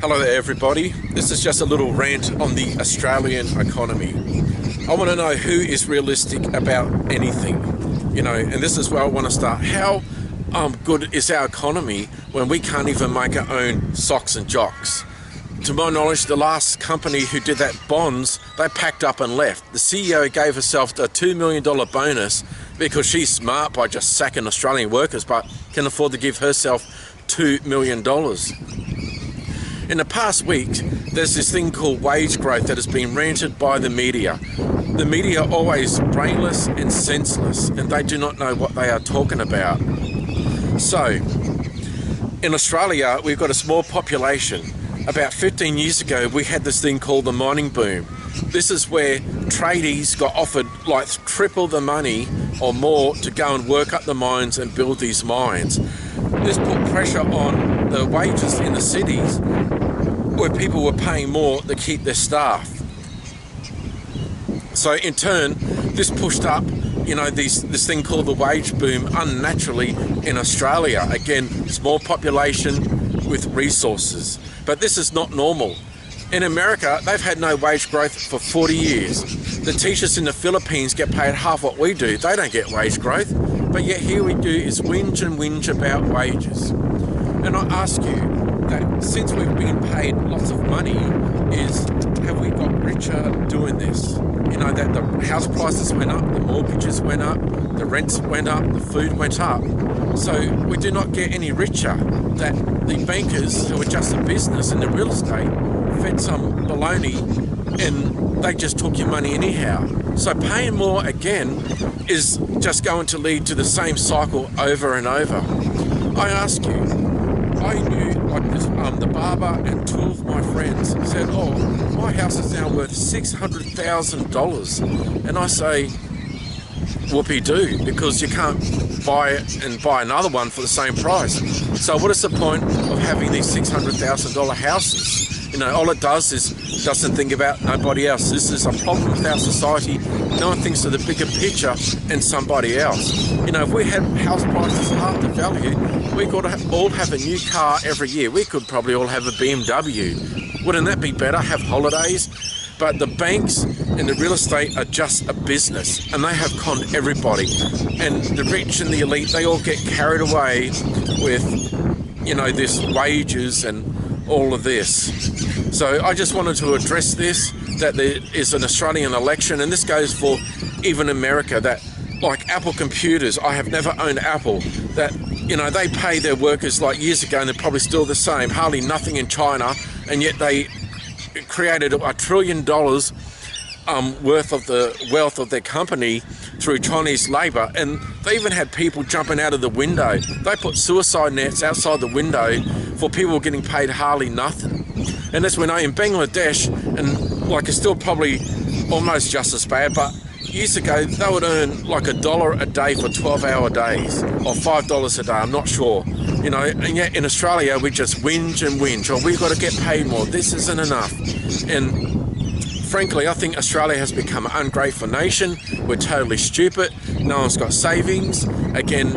Hello there everybody, this is just a little rant on the Australian economy. I want to know who is realistic about anything, and this is where I want to start. How good is our economy when we can't even make our own socks and jocks? To my knowledge, the last company who did that bonds, they packed up and left. The CEO gave herself a $2 million bonus because she's smart by just sacking Australian workers, but can afford to give herself $2 million. In the past week, there's this thing called wage growth that has been ranted by the media. The media are always brainless and senseless, and they do not know what they are talking about. So, in Australia, we've got a small population. About 15 years ago, we had this thing called the mining boom. This is where tradies got offered like triple the money or more to go and work up the mines and build these mines. This put pressure on the wages in the cities where people were paying more to keep their staff. So in turn, this pushed up, this thing called the wage boom unnaturally in Australia. Again, small population with resources. But this is not normal. In America, they've had no wage growth for 40 years. The teachers in the Philippines get paid half what we do. They don't get wage growth. But yet here we do is whinge and whinge about wages. And I ask you that since we've been paid lots of money, have we got richer doing this? That the house prices went up, the mortgages went up, the rents went up, the food went up. So we do not get any richer. That the bankers who are just a business in the real estate fed some baloney and they just took your money anyhow. So paying more again is just going to lead to the same cycle over and over. I ask you, I knew the barber and two of my friends said, oh, my house is now worth $600,000. And I say, whoopee-doo, because you can't buy it and buy another one for the same price. So what is the point of having these $600,000 houses? All it does is doesn't think about nobody else. This is a problem with our society. No one thinks of the bigger picture and somebody else. If we had house prices half the value, we could all have a new car every year. We could probably all have a BMW. Wouldn't that be better? Have holidays? But the banks and the real estate are just a business, and they have conned everybody. And the rich and the elite, they all get carried away with, this wages and all of this. So I just wanted to address this, that there is an Australian election, and this goes for even America, that like Apple computers, I have never owned Apple, that, they pay their workers like years ago and they're probably still the same, hardly nothing in China, and yet they created $1 trillion worth of the wealth of their company through Chinese labor, and they even had people jumping out of the window. They put suicide nets outside the window for people getting paid hardly nothing. And that's when in Bangladesh, and it's still probably almost just as bad, but years ago they would earn like $1 a day for 12-hour days, or $5 a day, I'm not sure. And yet in Australia we just whinge and whinge, or we've got to get paid more, this isn't enough. And frankly, I think Australia has become an ungrateful nation. We're totally stupid. No one's got savings. Again,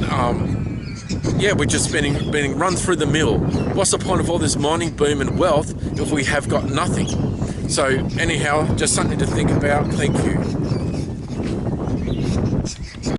we're just being run through the mill. What's the point of all this mining boom and wealth if we have got nothing? So anyhow, just something to think about. Thank you.